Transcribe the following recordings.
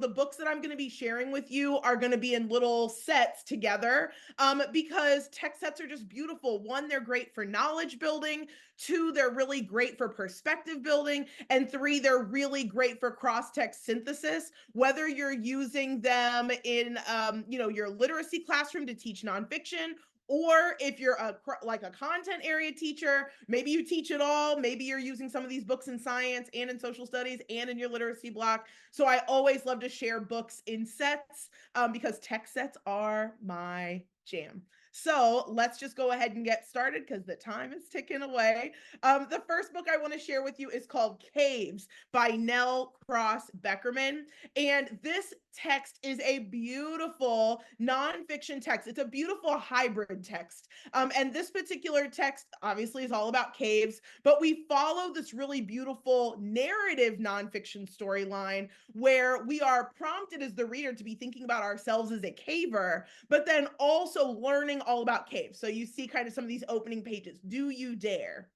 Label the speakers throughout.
Speaker 1: the books that I'm going to be sharing with you are going to be in little sets together, because text sets are just beautiful. One, they're great for knowledge building. Two, they're really great for perspective building. And three, they're really great for cross-text synthesis, whether you're using them in, your literacy classroom to teach nonfiction, or if you're like a content area teacher, maybe you teach it all. Maybe you're using some of these books in science and in social studies and in your literacy block. So I always love to share books in sets, because text sets are my jam. So let's just go ahead and get started because the time is ticking away. The first book I want to share with you is called Caves by Nell Cross Beckerman. And this text is a beautiful nonfiction text. It's a beautiful hybrid text. And this particular text obviously is all about caves, but we follow this really beautiful narrative nonfiction storyline where we are prompted as the reader to be thinking about ourselves as a caver, but then also learning all about caves. So you see kind of some of these opening pages. Do you dare?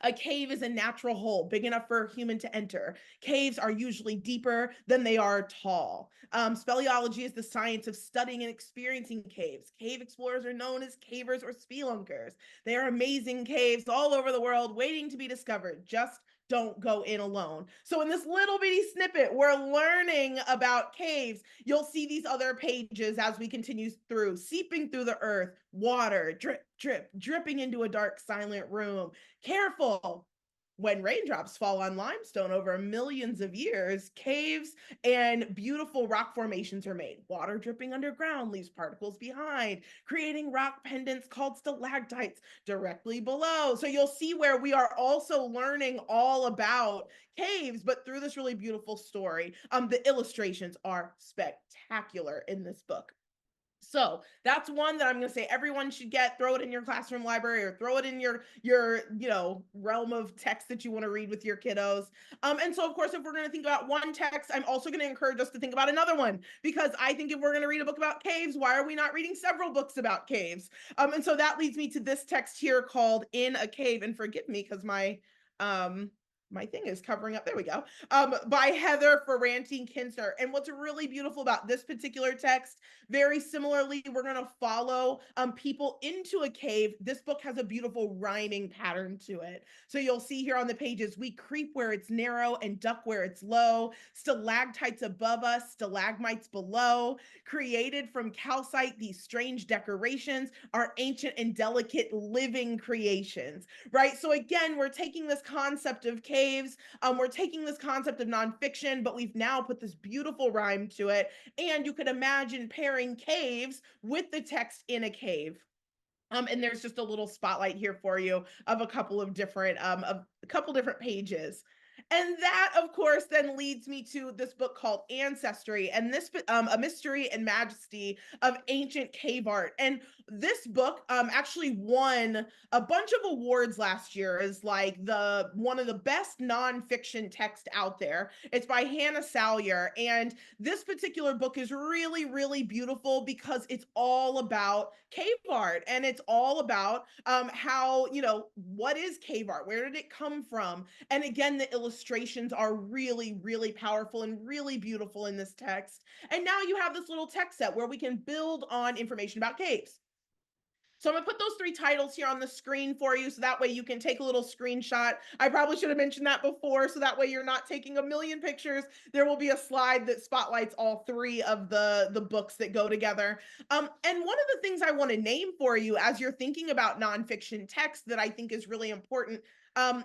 Speaker 1: A cave is a natural hole big enough for a human to enter. Caves are usually deeper than they are tall. Speleology is the science of studying and experiencing caves. Cave explorers are known as cavers or spelunkers. They are amazing caves all over the world waiting to be discovered. Just don't go in alone. So in this little bitty snippet, we're learning about caves. You'll see these other pages as we continue through, seeping through the earth, water, drip, drip, dripping into a dark, silent room. Careful. When raindrops fall on limestone over millions of years, caves and beautiful rock formations are made. Water dripping underground leaves particles behind, creating rock pendants called stalactites directly below. So you'll see where we are also learning all about caves, but through this really beautiful story. The illustrations are spectacular in this book. So that's one that I'm going to say everyone should get. Throw it in your classroom library or throw it in your realm of text that you want to read with your kiddos. And so of course, if we're going to think about one text, I'm also going to encourage us to think about another one, because I think if we're going to read a book about caves, why are we not reading several books about caves? And so that leads me to this text here called In a Cave. And forgive me because my thing is covering up. There we go. By Heather Ferranti Kinster. And what's really beautiful about this particular text, very similarly, we're going to follow people into a cave. This book has a beautiful rhyming pattern to it. So you'll see here on the pages, we creep where it's narrow and duck where it's low. Stalactites above us, stalagmites below. Created from calcite, these strange decorations are ancient and delicate living creations, right? So again, we're taking this concept of caves, we're taking this concept of nonfiction, but we've now put this beautiful rhyme to it. And you could imagine pairing caves with the text In a Cave. And there's just a little spotlight here for you of a couple of different pages. And that, of course, then leads me to this book called Ancestry, and this A Mystery and Majesty of Ancient Cave Art. And this book actually won a bunch of awards last year as like the one of the best nonfiction text out there. It's by Hannah Salyer, and this particular book is really, really beautiful because it's all about cave art, and it's all about how, what is cave art? Where did it come from? And again, the illustrations are really, really powerful and really beautiful in this text. And now you have this little text set where we can build on information about caves. So I'm gonna put those three titles here on the screen for you, so that way you can take a little screenshot. I probably should have mentioned that before, so that way you're not taking a million pictures. There will be a slide that spotlights all three of the books that go together. And one of the things I want to name for you as you're thinking about nonfiction text that I think is really important,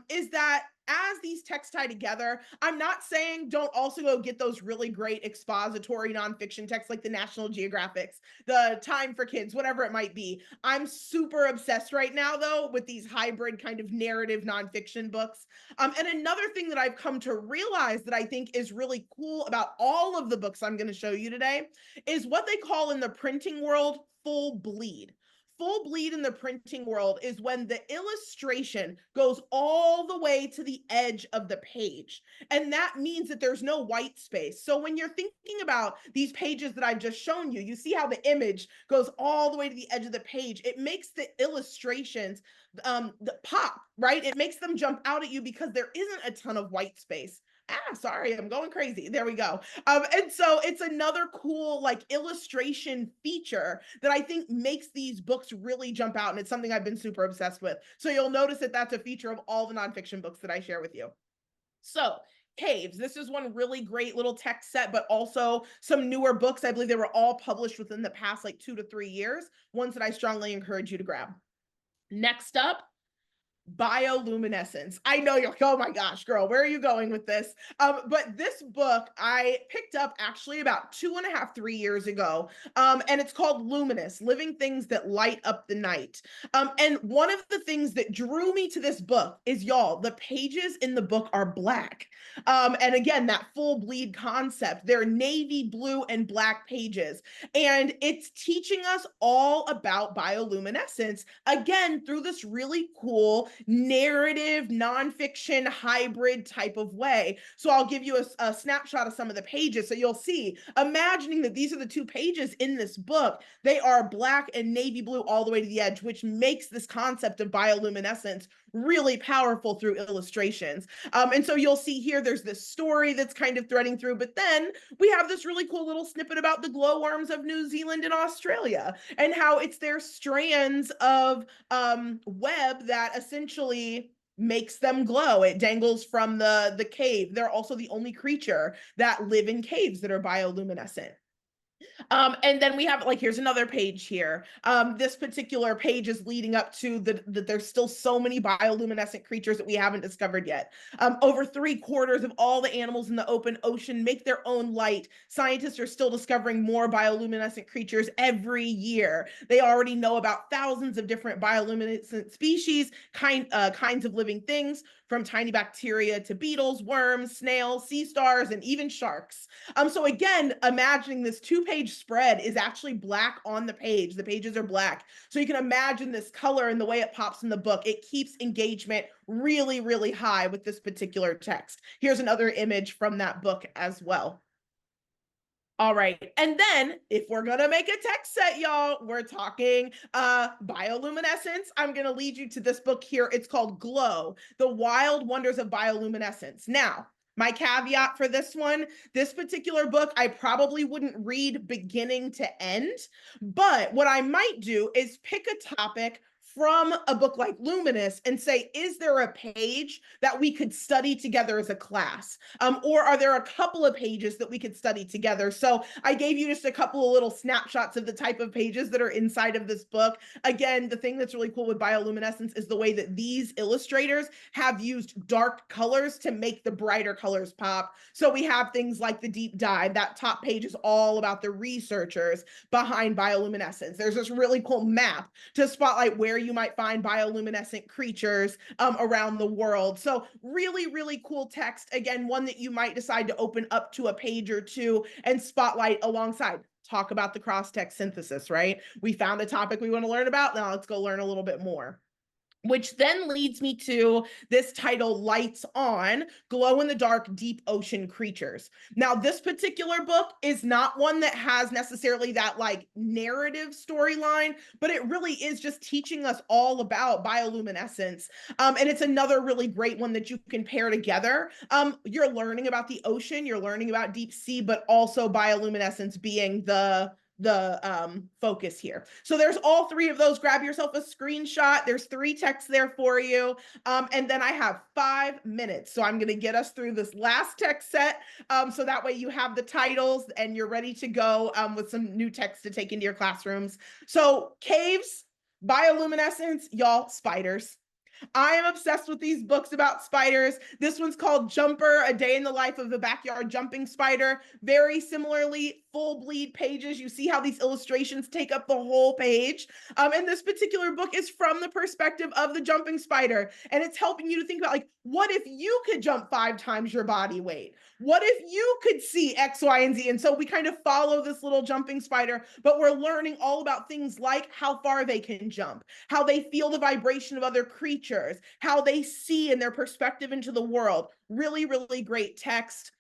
Speaker 1: is that as these texts tie together, I'm not saying don't also go get those really great expository nonfiction texts like the National Geographics, the Time for Kids, whatever it might be. I'm super obsessed right now, though, with these hybrid kind of narrative nonfiction books. And another thing that I've come to realize that I think is really cool about all of the books I'm going to show you today is what they call in the printing world full bleed. Full bleed in the printing world is when the illustration goes all the way to the edge of the page. And that means that there's no white space. So when you're thinking about these pages that I've just shown you, you see how the image goes all the way to the edge of the page. It makes the illustrations pop, right? It makes them jump out at you because there isn't a ton of white space. Sorry, I'm going crazy. There we go. And so it's another cool like illustration feature that I think makes these books really jump out. And it's something I've been super obsessed with. So you'll notice that that's a feature of all the nonfiction books that I share with you. So Caves, this is one really great little text set, but also some newer books. I believe they were all published within the past like 2 to 3 years, ones that I strongly encourage you to grab. Next up, bioluminescence. I know you're like, oh my gosh, girl, where are you going with this? But this book I picked up actually about 2.5, 3 years ago. And it's called Luminous, Living Things That Light Up the Night. And one of the things that drew me to this book is, y'all, the pages in the book are black. And again, that full bleed concept, they're navy blue and black pages. And it's teaching us all about bioluminescence, again, through this really cool narrative, nonfiction, hybrid type of way. So I'll give you a snapshot of some of the pages so you'll see, imagining that these are the two pages in this book, they are black and navy blue all the way to the edge, which makes this concept of bioluminescence really powerful through illustrations. And so you'll see here, there's this story that's kind of threading through, but then we have this really cool little snippet about the glowworms of New Zealand and Australia and how it's their strands of web that essentially makes them glow. It dangles from the cave. They're also the only creature that live in caves that are bioluminescent. And then we have, like, here's another page here. This particular page is leading up to that there's still so many bioluminescent creatures that we haven't discovered yet. Over 3/4 of all the animals in the open ocean make their own light. Scientists are still discovering more bioluminescent creatures every year. They already know about thousands of different bioluminescent species, kinds of living things, from tiny bacteria to beetles, worms, snails, sea stars, and even sharks. So again, imagining this 2-page spread is actually black on the page. The pages are black. So you can imagine this color and the way it pops in the book. It keeps engagement really, really high with this particular text. Here's another image from that book as well. All right. And then if we're going to make a text set, y'all, we're talking bioluminescence. I'm going to lead you to this book here. It's called Glow, The Wild Wonders of Bioluminescence. Now, my caveat for this one, this particular book, I probably wouldn't read beginning to end, but what I might do is pick a topic from a book like Luminous and say, is there a page that we could study together as a class? Or are there a couple of pages that we could study together? So I gave you just a couple of little snapshots of the type of pages that are inside of this book. Again, the thing that's really cool with bioluminescence is the way that these illustrators have used dark colors to make the brighter colors pop. So we have things like the deep dive. That top page is all about the researchers behind bioluminescence. There's this really cool map to spotlight where you might find bioluminescent creatures around the world. So really, really cool text. Again, one that you might decide to open up to a page or two and spotlight alongside. Talk about the cross-text synthesis, right? We found a topic we want to learn about. Now let's go learn a little bit more. Which then leads me to this title, Lights On, Glow in the Dark Deep Ocean Creatures. Now, this particular book is not one that has necessarily that like narrative storyline, but it really is just teaching us all about bioluminescence. And it's another really great one that you can pair together. You're learning about the ocean, you're learning about deep sea, but also bioluminescence being the focus here. So there's all three of those. Grab yourself a screenshot. There's 3 texts there for you. And then I have 5 minutes. So I'm going to get us through this last text set. So that way you have the titles and you're ready to go with some new text to take into your classrooms. So caves, bioluminescence, y'all, spiders. I am obsessed with these books about spiders. This one's called Jumper, A Day in the Life of the Backyard Jumping Spider. Very similarly, full bleed pages. You see how these illustrations take up the whole page. And this particular book is from the perspective of the jumping spider. And it's helping you to think about, like, what if you could jump 5 times your body weight? What if you could see X, Y, and Z? And so we kind of follow this little jumping spider, but we're learning all about things like how far they can jump, how they feel the vibration of other creatures, how they see in their perspective into the world. Really, really great text.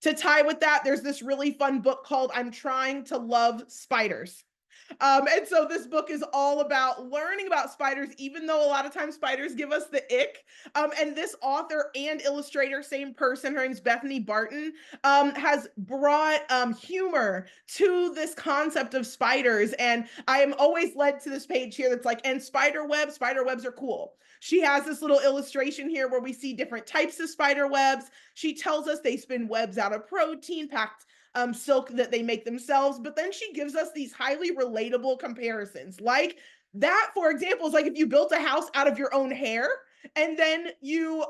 Speaker 1: To tie with that, there's this really fun book called I'm Trying to Love Spiders. And so this book is all about learning about spiders, even though a lot of times spiders give us the ick. And this author and illustrator, same person, her name's Bethany Barton, has brought humor to this concept of spiders. And I am always led to this page here that's like, and spider webs are cool. She has this little illustration here where we see different types of spider webs. She tells us they spin webs out of protein packed silk that they make themselves. But then she gives us these highly relatable comparisons. Like that, for example, is like if you built a house out of your own hair and then you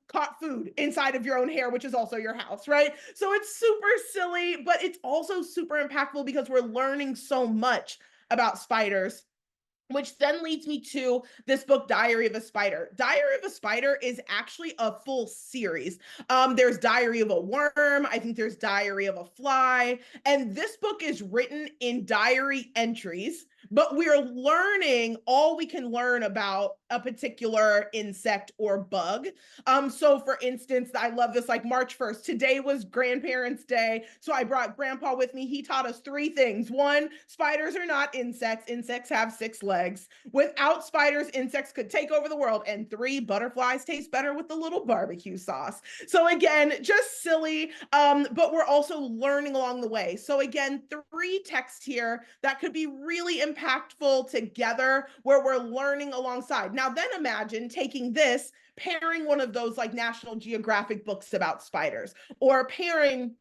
Speaker 1: caught food inside of your own hair, which is also your house, right? So it's super silly, but it's also super impactful because we're learning so much about spiders, which then leads me to this book, Diary of a Spider. Diary of a Spider is actually a full series. There's Diary of a Worm. I think there's Diary of a Fly. And this book is written in diary entries, but we're learning all we can learn about a particular insect or bug. So for instance, I love this, like March 1st, today was Grandparents' Day. So I brought Grandpa with me. He taught us three things. One, spiders are not insects. Insects have 6 legs. Without spiders, insects could take over the world. And 3, butterflies taste better with a little barbecue sauce. So again, just silly, but we're also learning along the way. So again, 3 texts here that could be really impactful together where we're learning alongside. Now then imagine taking this, pairing one of those like National Geographic books about spiders, or pairing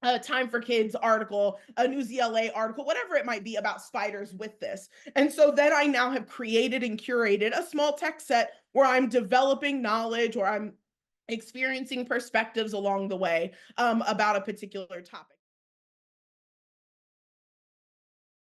Speaker 1: a Time for Kids article, a News ELA article, whatever it might be about spiders with this. And so then I now have created and curated a small text set where I'm developing knowledge or I'm experiencing perspectives along the way about a particular topic.